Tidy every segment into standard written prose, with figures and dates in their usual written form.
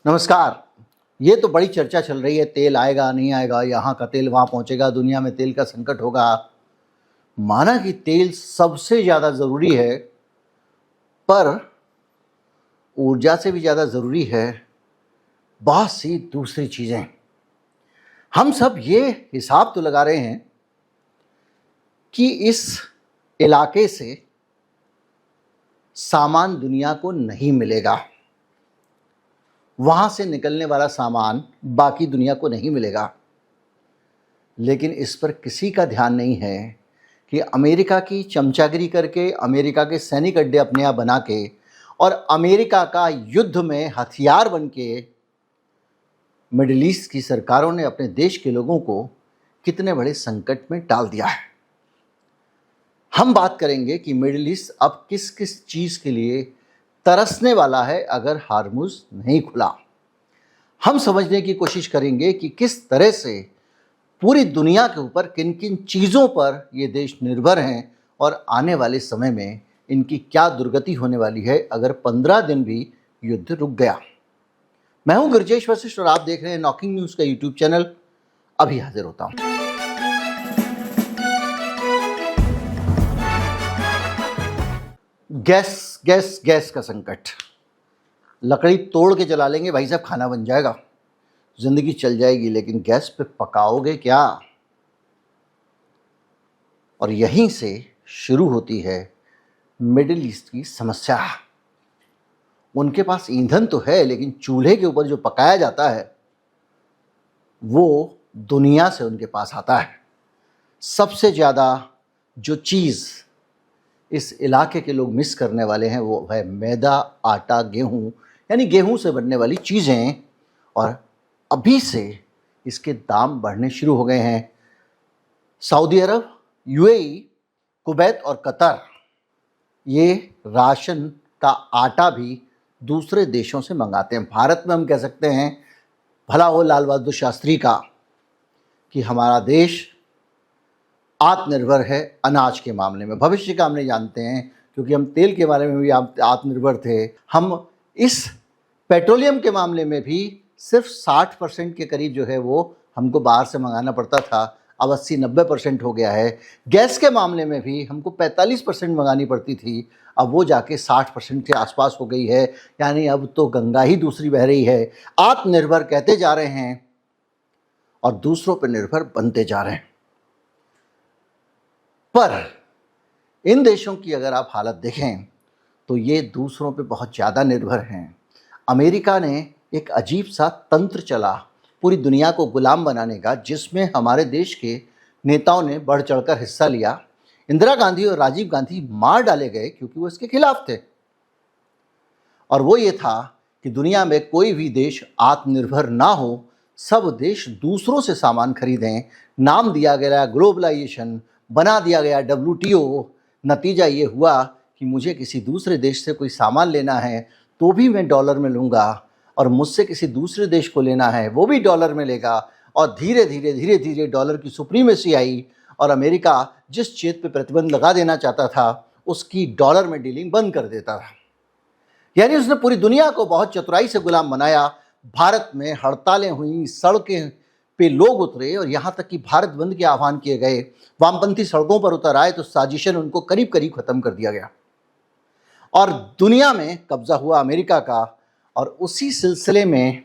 नमस्कार। ये तो बड़ी चर्चा चल रही है, तेल आएगा नहीं आएगा, यहाँ का तेल वहाँ पहुँचेगा, दुनिया में तेल का संकट होगा। माना कि तेल सबसे ज़्यादा ज़रूरी है, पर ऊर्जा से भी ज़्यादा ज़रूरी है बहुत सी दूसरी चीज़ें। हम सब ये हिसाब तो लगा रहे हैं कि इस इलाके से सामान दुनिया को नहीं मिलेगा, वहाँ से निकलने वाला सामान बाकी दुनिया को नहीं मिलेगा। लेकिन इस पर किसी का ध्यान नहीं है कि अमेरिका की चमचागिरी करके, अमेरिका के सैनिक अड्डे अपने यहाँ बना के और अमेरिका का युद्ध में हथियार बन के मिडिल ईस्ट की सरकारों ने अपने देश के लोगों को कितने बड़े संकट में डाल दिया है। हम बात करेंगे कि मिडिल ईस्ट अब किस किस चीज़ के लिए तरसने वाला है अगर हार्मुज नहीं खुला। हम समझने की कोशिश करेंगे कि किस तरह से पूरी दुनिया के ऊपर किन किन चीज़ों पर ये देश निर्भर हैं और आने वाले समय में इनकी क्या दुर्गति होने वाली है अगर 15 दिन भी युद्ध रुक गया। मैं हूं गिरिजेश वशिष्ठ और आप देख रहे हैं नॉकिंग न्यूज़ का यूट्यूब चैनल। अभी हाजिर होता हूं। गैस का संकट। लकड़ी तोड़ के जला लेंगे भाई साहब, खाना बन जाएगा, जिंदगी चल जाएगी, लेकिन गैस पे पकाओगे क्या? और यहीं से शुरू होती है मिडिल ईस्ट की समस्या। उनके पास ईंधन तो है, लेकिन चूल्हे के ऊपर जो पकाया जाता है वो दुनिया से उनके पास आता है। सबसे ज़्यादा जो चीज़ इस इलाके के लोग मिस करने वाले हैं वो है मैदा, आटा, गेहूँ, यानी गेहूँ से बनने वाली चीज़ें। और अभी से इसके दाम बढ़ने शुरू हो गए हैं। सऊदी अरब, यूएई, कुवैत और कतर ये राशन का आटा भी दूसरे देशों से मंगाते हैं। भारत में हम कह सकते हैं भला हो लाल बहादुर शास्त्री का कि हमारा देश आत्मनिर्भर है अनाज के मामले में। भविष्य का हम नहीं जानते हैं, क्योंकि हम तेल के बारे में भी आत्मनिर्भर थे। हम इस पेट्रोलियम के मामले में भी सिर्फ 60% के करीब जो है वो हमको बाहर से मंगाना पड़ता था, अब 80-90% हो गया है। गैस के मामले में भी हमको 45% मंगानी पड़ती थी, अब वो जाके 60% के आसपास हो गई है। यानी अब तो गंगा ही दूसरी बह रही है। आत्मनिर्भर कहते जा रहे हैं और दूसरों पर निर्भर बनते जा रहे हैं। पर इन देशों की अगर आप हालत देखें तो ये दूसरों पे बहुत ज़्यादा निर्भर हैं। अमेरिका ने एक अजीब सा तंत्र चला पूरी दुनिया को गुलाम बनाने का, जिसमें हमारे देश के नेताओं ने बढ़ चढ़कर हिस्सा लिया। इंदिरा गांधी और राजीव गांधी मार डाले गए क्योंकि वो इसके खिलाफ थे। और वो ये था कि दुनिया में कोई भी देश आत्मनिर्भर ना हो, सब देश दूसरों से सामान खरीदें। नाम दिया गया ग्लोबलाइजेशन, बना दिया गया WTO। नतीजा ये हुआ कि मुझे किसी दूसरे देश से कोई सामान लेना है तो भी मैं डॉलर में लूँगा, और मुझसे किसी दूसरे देश को लेना है वो भी डॉलर में लेगा। और धीरे धीरे डॉलर की सुप्रीमेसी आई और अमेरिका जिस चीज़ पे प्रतिबंध लगा देना चाहता था उसकी डॉलर में डीलिंग बंद कर देता था। यानी उसने पूरी दुनिया को बहुत चतुराई से गुलाम बनाया। भारत में हड़तालें हुई, सड़कें पे लोग उतरे और यहाँ तक कि भारत बंद के आह्वान किए गए। वामपंथी सड़कों पर उतर आए तो साजिशन उनको करीब करीब ख़त्म कर दिया गया और दुनिया में कब्जा हुआ अमेरिका का। और उसी सिलसिले में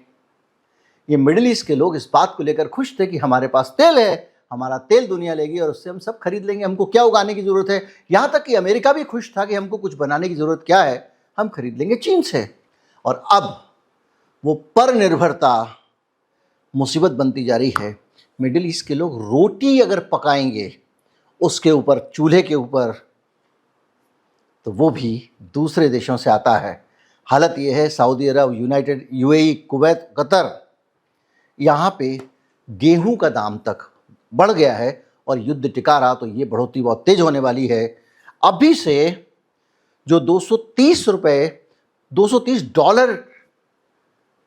ये मिडिल ईस्ट के लोग इस बात को लेकर खुश थे कि हमारे पास तेल है, हमारा तेल दुनिया लेगी और उससे हम सब खरीद लेंगे, हमको क्या उगाने की ज़रूरत है। यहाँ तक कि अमेरिका भी खुश था कि हमको कुछ बनाने की ज़रूरत क्या है, हम खरीद लेंगे चीन से। और अब वो पर निर्भरता मुसीबत बनती जा रही है। मिडिल ईस्ट के लोग रोटी अगर पकाएंगे उसके ऊपर, चूल्हे के ऊपर, तो वो भी दूसरे देशों से आता है। हालत ये है सऊदी अरब, यूएई, कुवैत, कतर, यहाँ पे गेहूं का दाम तक बढ़ गया है और युद्ध टिका रहा तो ये बढ़ोतरी बहुत तेज होने वाली है। अभी से जो $230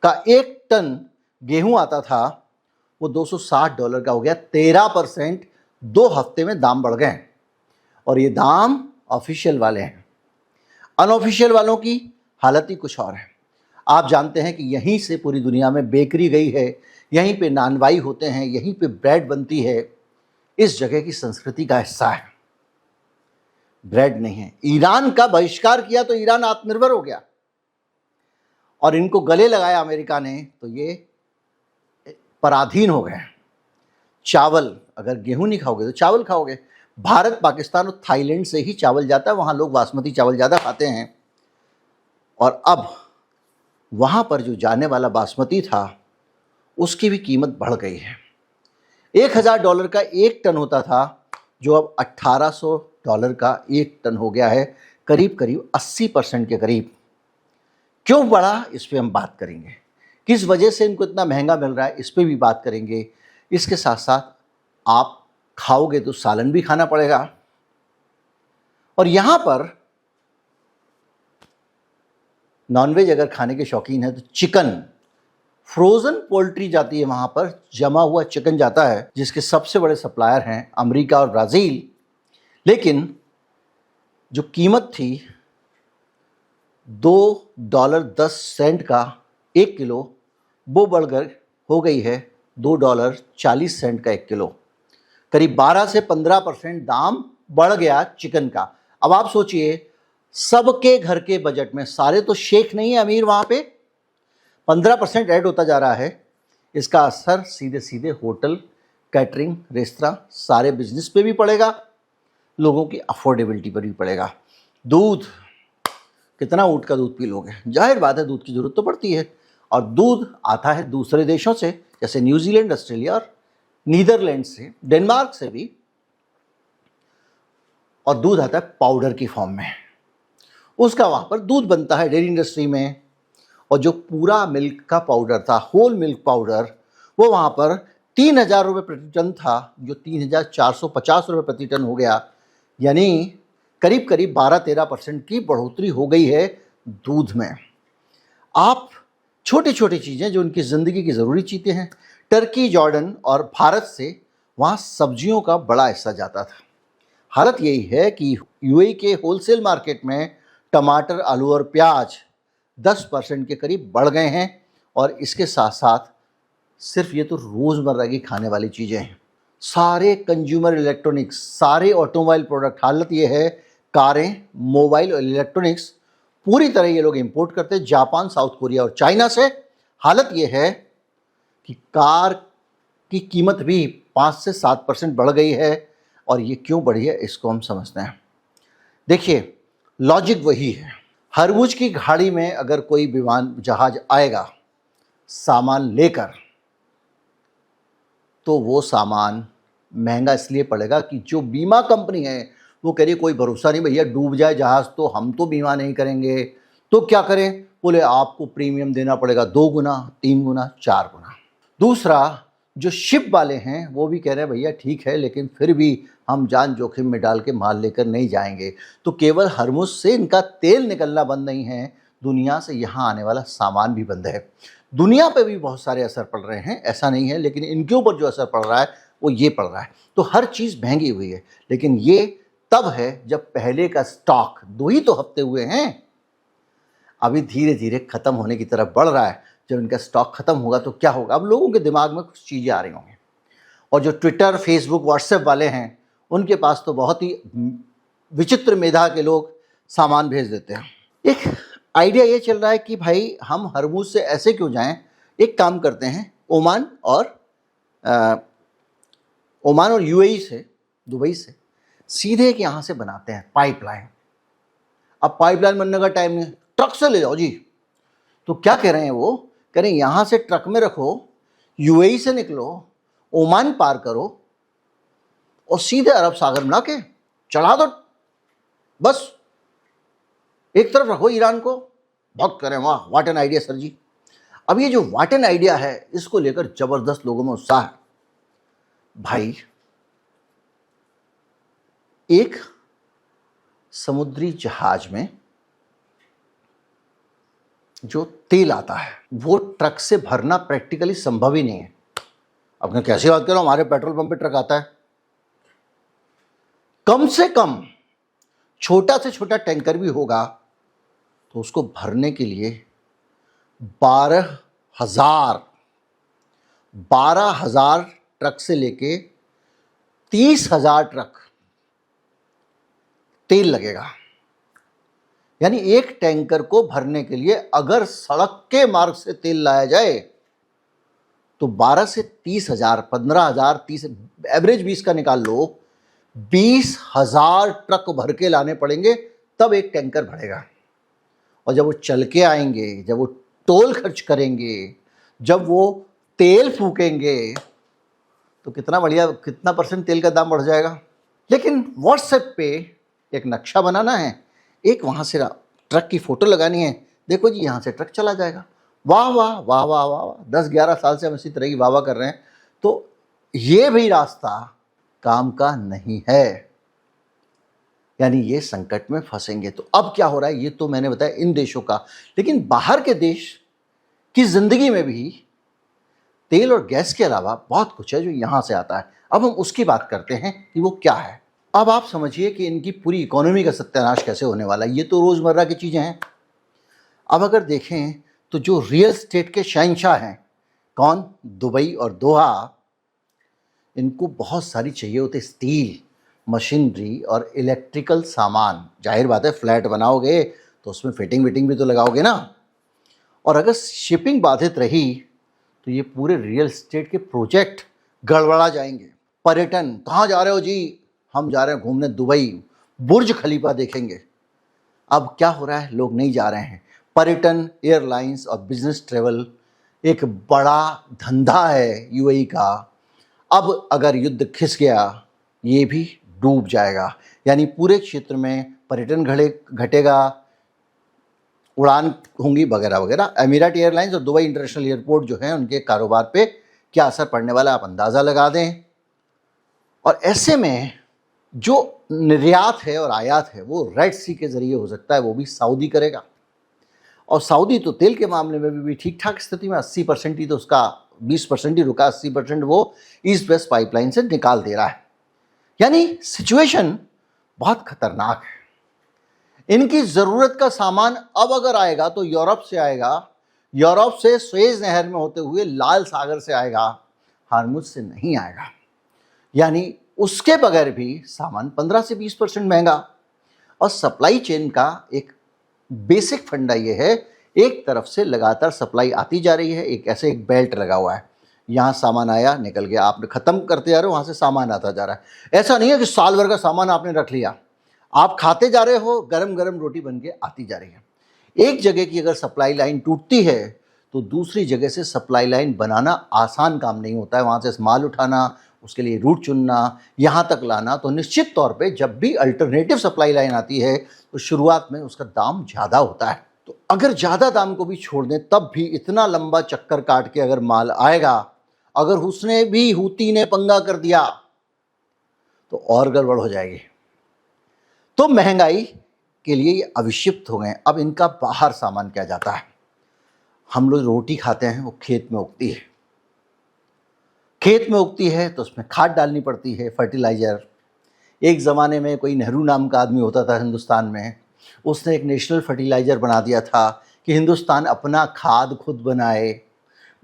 का एक टन गेहूं आता था वो $260 का हो गया। 13% 2 हफ्ते में दाम बढ़ गए। और ये दाम ऑफिशियल वाले हैं। अनऑफिशियल वालों की हालत ही कुछ और है। आप जानते हैं कि यहीं से पूरी दुनिया में बेकरी गई है, यहीं पे नानवाई होते हैं, यहीं पे ब्रेड बनती है, इस जगह की संस्कृति का हिस्सा है। ब्रेड नहीं है। ईरान का बहिष्कार किया तो ईरान आत्मनिर्भर हो गया, और इनको गले लगाया अमेरिका ने तो ये पराधीन हो गए। चावल, अगर गेहूं नहीं खाओगे तो चावल खाओगे। भारत, पाकिस्तान और थाईलैंड से ही चावल जाता है, वहाँ लोग बासमती चावल ज़्यादा खाते हैं। और अब वहाँ पर जो जाने वाला बासमती था उसकी भी कीमत बढ़ गई है। $1000 का एक टन होता था, जो अब $1800 का एक टन हो गया है, करीब करीब 80% के करीब। क्यों बढ़ा, इस पर हम बात करेंगे। किस वजह से इनको इतना महंगा मिल रहा है, इस पर भी बात करेंगे। इसके साथ साथ आप खाओगे तो सालन भी खाना पड़ेगा। और यहाँ पर नॉनवेज अगर खाने के शौकीन है तो चिकन, फ्रोजन पोल्ट्री जाती है वहाँ पर, जमा हुआ चिकन जाता है, जिसके सबसे बड़े सप्लायर हैं अमेरिका और ब्राज़ील। लेकिन जो कीमत थी $2.10 का 1 किलो, वो बढ़कर हो गई है $2.40 का 1 किलो। करीब 12 से 15% दाम बढ़ गया चिकन का। अब आप सोचिए, सबके घर के बजट में, सारे तो शेख नहीं है अमीर, वहाँ पे 15% ऐड होता जा रहा है। इसका असर सीधे सीधे होटल, कैटरिंग, रेस्तरां, सारे बिजनेस पे भी पड़ेगा, लोगों की अफोर्डेबिलिटी पर भी पड़ेगा। दूध, कितना ऊँट का दूध पी लोगे? जाहिर बात है दूध की ज़रूरत तो पड़ती है, और दूध आता है दूसरे देशों से, जैसे न्यूजीलैंड, ऑस्ट्रेलिया और नीदरलैंड से, डेनमार्क से भी। और दूध आता है पाउडर की फॉर्म में, उसका वहाँ पर दूध बनता है डेयरी इंडस्ट्री में। और जो पूरा मिल्क का पाउडर था, होल मिल्क पाउडर, वो वहाँ पर $3000 प्रति टन था, जो $3450 प्रति टन हो गया। यानी करीब करीब 12-13% की बढ़ोतरी हो गई है दूध में। आप छोटी छोटी चीज़ें जो उनकी ज़िंदगी की ज़रूरी चीज़ें हैं, टर्की, जॉर्डन और भारत से वहाँ सब्जियों का बड़ा हिस्सा जाता था। हालत यही है कि यूएई के होलसेल मार्केट में टमाटर, आलू और प्याज 10% के करीब बढ़ गए हैं। और इसके साथ साथ सिर्फ ये तो रोज़मर्रा की खाने वाली चीज़ें हैं, सारे कंज्यूमर इलेक्ट्रॉनिक्स, सारे ऑटोमोबाइल प्रोडक्ट, हालत ये है, कारें, मोबाइल और इलेक्ट्रॉनिक्स पूरी तरह ये लोग इंपोर्ट करते हैं जापान, साउथ कोरिया और चाइना से। हालत ये है कि कार की कीमत भी 5 से 7% बढ़ गई है। और ये क्यों बढ़ी है, इसको हम समझते हैं। देखिए, लॉजिक वही है। हरमुज की घाड़ी में अगर कोई विमान, जहाज आएगा सामान लेकर, तो वो सामान महंगा इसलिए पड़ेगा कि जो बीमा कंपनी है वो कह रही कोई भरोसा नहीं भैया, डूब जाए जहाज़ तो हम तो बीमा नहीं करेंगे। तो क्या करें? बोले आपको प्रीमियम देना पड़ेगा 2 गुना, 3 गुना, 4 गुना। दूसरा, जो शिप वाले हैं वो भी कह रहे हैं भैया ठीक है, लेकिन फिर भी हम जान जोखिम में डाल के माल लेकर नहीं जाएंगे। तो केवल हरमुज से इनका तेल निकलना बंद नहीं है, दुनिया से यहाँ आने वाला सामान भी बंद है। दुनिया पे भी बहुत सारे असर पड़ रहे हैं, ऐसा नहीं है, लेकिन इनके ऊपर जो असर पड़ रहा है वो ये पड़ रहा है। तो हर चीज़ महंगी हुई है, लेकिन ये तब है जब पहले का स्टॉक, 2 ही तो हफ्ते हुए हैं, अभी धीरे धीरे ख़त्म होने की तरफ बढ़ रहा है। जब इनका स्टॉक ख़त्म होगा तो क्या होगा? अब लोगों के दिमाग में कुछ चीज़ें आ रही होंगी। और जो ट्विटर, फेसबुक, व्हाट्सएप वाले हैं, उनके पास तो बहुत ही विचित्र मेधा के लोग सामान भेज देते हैं। एक आइडिया ये चल रहा है कि भाई हम हरमुज से ऐसे क्यों जाएं, एक काम करते हैं, ओमान और यूएई से, दुबई से सीधे एक यहाँ से बनाते हैं पाइपलाइन। अब पाइपलाइन बनने का टाइम नहीं, ट्रक से ले जाओ जी। तो क्या कह रहे हैं वो? कह रहे हैं यहाँ से ट्रक में रखो, यूएई से निकलो, ओमान पार करो और सीधे अरब सागर में ला के चढ़ा दो, बस एक तरफ रखो ईरान को। बहुत करें वाह, व्हाट एन आइडिया सर जी। अब ये जो व्हाट एन आइडिया है, इसको लेकर जबरदस्त लोगों में उत्साह है। भाई, एक समुद्री जहाज में जो तेल आता है वो ट्रक से भरना प्रैक्टिकली संभव ही नहीं है। अब मैं कैसी बात कर रहा हूं, हमारे पेट्रोल पंप पे ट्रक आता है। कम से कम छोटा से छोटा टैंकर भी होगा तो उसको भरने के लिए 12,000 12,000 ट्रक से लेके 30,000 ट्रक तेल लगेगा। यानी एक टैंकर को भरने के लिए अगर सड़क के मार्ग से तेल लाया जाए तो 12 से 30,000, 15,000, 30, एवरेज 20 का निकाल लो, 20,000 ट्रक भर के लाने पड़ेंगे तब एक टैंकर भरेगा। और जब वो चल के आएंगे, जब वो टोल खर्च करेंगे, जब वो तेल फूकेंगे तो कितना बढ़िया, कितना परसेंट तेल का दाम बढ़ जाएगा। लेकिन व्हाट्सएप पे एक नक्शा बनाना है, एक वहाँ से ट्रक की फ़ोटो लगानी है, देखो जी यहाँ से ट्रक चला जाएगा। वाह वाह वाह वाह वाह वाह, 10-11 साल से हम इसी तरह की वाह वाह कर रहे हैं। तो ये भी रास्ता काम का नहीं है, यानी ये संकट में फंसेंगे। तो अब क्या हो रहा है, ये तो मैंने बताया इन देशों का, लेकिन बाहर के देश की ज़िंदगी में भी तेल और गैस के अलावा बहुत कुछ है जो यहाँ से आता है। अब हम उसकी बात करते हैं कि वो क्या है। अब आप समझिए कि इनकी पूरी इकोनॉमी का सत्यानाश कैसे होने वाला है। ये तो रोज़मर्रा की चीज़ें हैं। अब अगर देखें तो जो रियल एस्टेट के शहंशाह हैं, कौन? दुबई और दोहा, इनको बहुत सारी चाहिए होते स्टील, मशीनरी और इलेक्ट्रिकल सामान। जाहिर बात है, फ्लैट बनाओगे तो उसमें फिटिंग विटिंग भी तो लगाओगे ना। और अगर शिपिंग बाधित रही तो ये पूरे रियल एस्टेट के प्रोजेक्ट गड़बड़ा जाएंगे। पर्यटन, कहाँ जा रहे हो जी? हम जा रहे हैं घूमने दुबई, बुर्ज खलीफा देखेंगे। अब क्या हो रहा है, लोग नहीं जा रहे हैं। पर्यटन, एयरलाइंस और बिजनेस ट्रेवल एक बड़ा धंधा है यूएई का। अब अगर युद्ध खिस गया, ये भी डूब जाएगा। यानी पूरे क्षेत्र में पर्यटन घटेगा, उड़ान होंगी वगैरह वगैरह। एमिरेट एयरलाइंस और दुबई इंटरनेशनल एयरपोर्ट जो है, उनके कारोबार पे क्या असर पड़ने वाला है आप अंदाज़ा लगा दें। और ऐसे में जो निर्यात है और आयात है वो रेड सी के ज़रिए हो सकता है, वो भी सऊदी करेगा। और सऊदी तो तेल के मामले में भी ठीक ठाक स्थिति में, 80% ही तो उसका, 20% ही रुका, 80% वो ईस्ट वेस्ट पाइपलाइन से निकाल दे रहा है। यानी सिचुएशन बहुत खतरनाक है। इनकी ज़रूरत का सामान अब अगर आएगा तो यूरोप से आएगा, यूरोप से सुएज नहर में होते हुए लाल सागर से आएगा, हार्मुज से नहीं आएगा। यानी उसके बगैर भी सामान 15 से 20% महंगा। और सप्लाई चेन का एक बेसिक फंडा ये है, एक तरफ से लगातार सप्लाई आती जा रही है, एक ऐसे एक बेल्ट लगा हुआ है, यहाँ सामान आया निकल गया, आपने ख़त्म करते जा रहे हो, वहाँ से सामान आता जा रहा है। ऐसा नहीं है कि साल भर का सामान आपने रख लिया, आप खाते जा रहे हो, गरम गरम रोटी बन के आती जा रही है। एक जगह की अगर सप्लाई लाइन टूटती है तो दूसरी जगह से सप्लाई लाइन बनाना आसान काम नहीं होता है। वहाँ से माल उठाना, उसके लिए रूट चुनना, यहाँ तक लाना, तो निश्चित तौर पे जब भी अल्टरनेटिव सप्लाई लाइन आती है तो शुरुआत में उसका दाम ज़्यादा होता है। तो अगर ज़्यादा दाम को भी छोड़ दें तब भी इतना लंबा चक्कर काट के अगर माल आएगा, अगर उसने भी हूती ने पंगा कर दिया तो और गड़बड़ हो जाएगी। तो महंगाई के लिए ये अभिशिप्त हो गए। अब इनका बाहर सामान क्या जाता है? हम लोग रोटी खाते हैं, वो खेत में उगती है, खेत में उगती है तो उसमें खाद डालनी पड़ती है, फर्टिलाइज़र। एक ज़माने में कोई नेहरू नाम का आदमी होता था हिंदुस्तान में, उसने एक नेशनल फर्टिलाइज़र बना दिया था कि हिंदुस्तान अपना खाद खुद बनाए।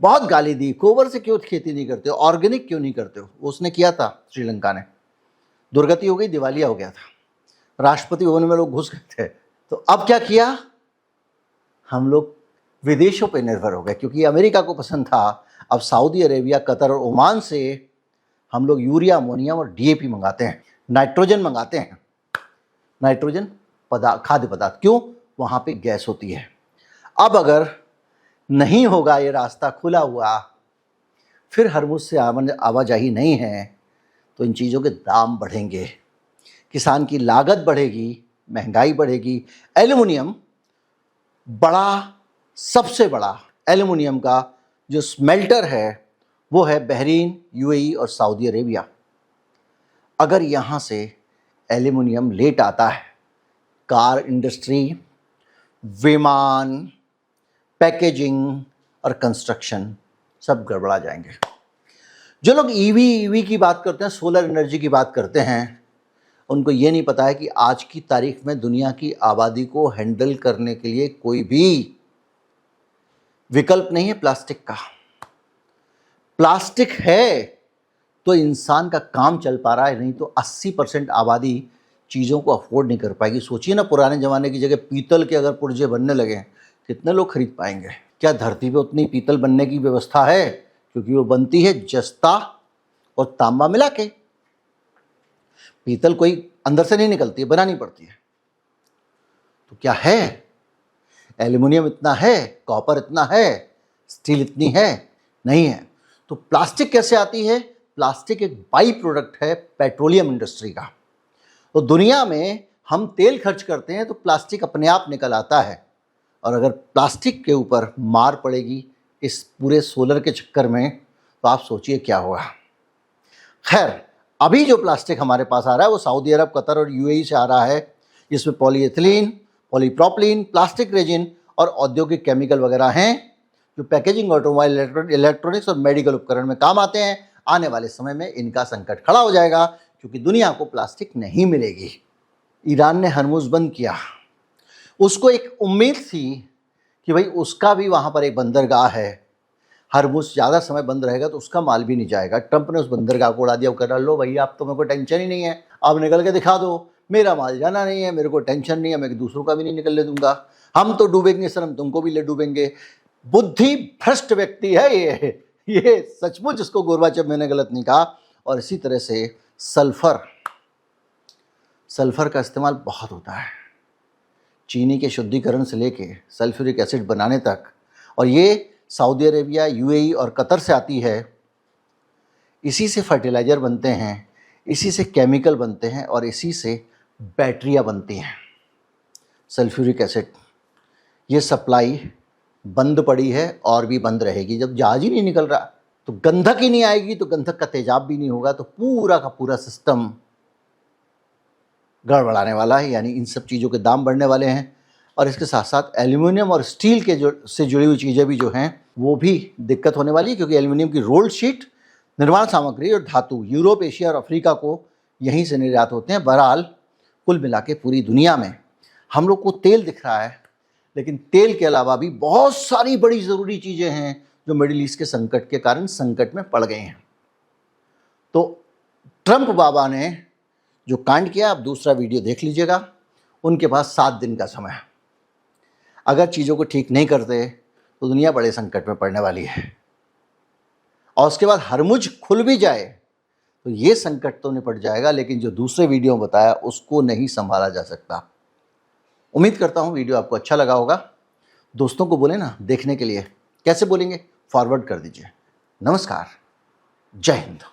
बहुत गाली दी, गोबर से क्यों खेती नहीं करते हो, ऑर्गेनिक क्यों नहीं करते हो। उसने किया था, श्रीलंका ने, दुर्गति हो गई, दिवालिया हो गया था, राष्ट्रपति भवन में लोग घुस गए थे। तो अब क्या किया, हम लोग विदेशों पे निर्भर हो गए, क्योंकि अमेरिका को पसंद था। अब सऊदी अरेबिया, कतर और ओमान से हम लोग यूरिया, अमोनियम और डीएपी मंगाते हैं, नाइट्रोजन मंगाते हैं, नाइट्रोजन खाद्य पदार्थ। क्यों? वहाँ पे गैस होती है। अब अगर नहीं होगा ये रास्ता खुला हुआ, फिर हरमुज से आवाजाही नहीं है, तो इन चीज़ों के दाम बढ़ेंगे, किसान की लागत बढ़ेगी, महंगाई बढ़ेगी। एल्युमिनियम सबसे बड़ा एल्युमिनियम का जो स्मेल्टर है वो है बहरीन, यूएई और सऊदी अरेबिया। अगर यहाँ से एल्युमिनियम लेट आता है, कार इंडस्ट्री, विमान, पैकेजिंग और कंस्ट्रक्शन सब गड़बड़ा जाएंगे। जो लोग ईवी की बात करते हैं, सोलर एनर्जी की बात करते हैं, उनको ये नहीं पता है कि आज की तारीख में दुनिया की आबादी को हैंडल करने के लिए कोई भी विकल्प नहीं है प्लास्टिक का। प्लास्टिक है तो इंसान का काम चल पा रहा है, नहीं तो 80% आबादी चीज़ों को अफोर्ड नहीं कर पाएगी। सोचिए ना, पुराने ज़माने की जगह पीतल के अगर पुर्जे बनने लगे कितने लोग खरीद पाएंगे? क्या धरती पे उतनी पीतल बनने की व्यवस्था है? क्योंकि वो बनती है जस्ता और तांबा मिला के। पीतल कोई अंदर से नहीं निकलती है, बनानी पड़ती है। तो क्या है? एल्युमिनियम इतना है, कॉपर इतना है, स्टील इतनी है? नहीं है। तो प्लास्टिक कैसे आती है? प्लास्टिक एक बाई प्रोडक्ट है पेट्रोलियम इंडस्ट्री का। तो दुनिया में हम तेल खर्च करते हैं तो प्लास्टिक अपने आप निकल आता है, और अगर प्लास्टिक के ऊपर मार पड़ेगी इस पूरे सोलर के चक्कर में तो आप सोचिए क्या होगा। खैर, अभी जो प्लास्टिक हमारे पास आ रहा है वो सऊदी अरब, कतर और यूएई से आ रहा है, जिसमें पॉलीएथिलीन, पॉलीप्रोपिलीन, प्लास्टिक रेजिन और औद्योगिक केमिकल वगैरह हैं जो पैकेजिंग, ऑटोमोबाइल, इलेक्ट्रॉनिक्स और मेडिकल उपकरण में काम आते हैं। आने वाले समय में इनका संकट खड़ा हो जाएगा क्योंकि दुनिया को प्लास्टिक नहीं मिलेगी। ईरान ने हरमुज बंद किया। उसको एक उम्मीद थी कि भाई उसका भी वहाँ पर एक बंदरगाह है, हरमुज ज़्यादा समय बंद रहेगा तो उसका माल भी नहीं जाएगा। ट्रंप ने उस बंदरगाह को उड़ा दिया। वो कह रहा, लो भैया अब तो मेरे को टेंशन ही नहीं है, अब निकल के दिखा दो, मेरा माल जाना नहीं है, मेरे को टेंशन नहीं है, मैं दूसरों का भी नहीं निकलने दूंगा, हम तो डूबेंगे सर, हम तुमको भी ले डूबेंगे। बुद्धि भ्रष्ट व्यक्ति है ये सचमुच इसको गोरबाचेव मैंने गलत नहीं कहा। और इसी तरह से सल्फर का इस्तेमाल बहुत होता है, चीनी के शुद्धिकरण से लेके सल्फ्यूरिक एसिड बनाने तक, और ये सऊदी अरेबिया, यूएई और कतर से आती है। इसी से फर्टिलाइज़र बनते हैं, इसी से केमिकल बनते हैं और इसी से बैटरियाँ बनती हैं। सल्फ्यूरिक एसिड, ये सप्लाई बंद पड़ी है और भी बंद रहेगी। जब जहाज ही नहीं निकल रहा तो गंधक ही नहीं आएगी, तो गंधक का तेजाब भी नहीं होगा, तो पूरा का पूरा सिस्टम गड़बड़ाने वाला है। यानी इन सब चीज़ों के दाम बढ़ने वाले हैं, और इसके साथ साथ एल्युमिनियम और स्टील के से जुड़ी हुई चीज़ें भी जो हैं वो भी दिक्कत होने वाली है, क्योंकि एल्युमिनियम की रोल्ड शीट, निर्माण सामग्री और धातु यूरोप, एशिया और अफ्रीका को यहीं से निर्यात होते हैं। बहरहाल कुल मिला के पूरी दुनिया में हम लोग को तेल दिख रहा है, लेकिन तेल के अलावा भी बहुत सारी बड़ी ज़रूरी चीज़ें हैं जो मिडिल ईस्ट के संकट के कारण संकट में पड़ गए हैं। तो ट्रंप बाबा ने जो कांड किया, आप दूसरा वीडियो देख लीजिएगा। उनके पास 7 दिन का समय है। अगर चीज़ों को ठीक नहीं करते तो दुनिया बड़े संकट में पड़ने वाली है, और उसके बाद हरमुज खुल भी जाए तो ये संकट तो निपट जाएगा, लेकिन जो दूसरे वीडियो में बताया उसको नहीं संभाला जा सकता। उम्मीद करता हूँ वीडियो आपको अच्छा लगा होगा। दोस्तों को बोले ना देखने के लिए। कैसे बोलेंगे? फॉरवर्ड कर दीजिए। नमस्कार, जय हिंद।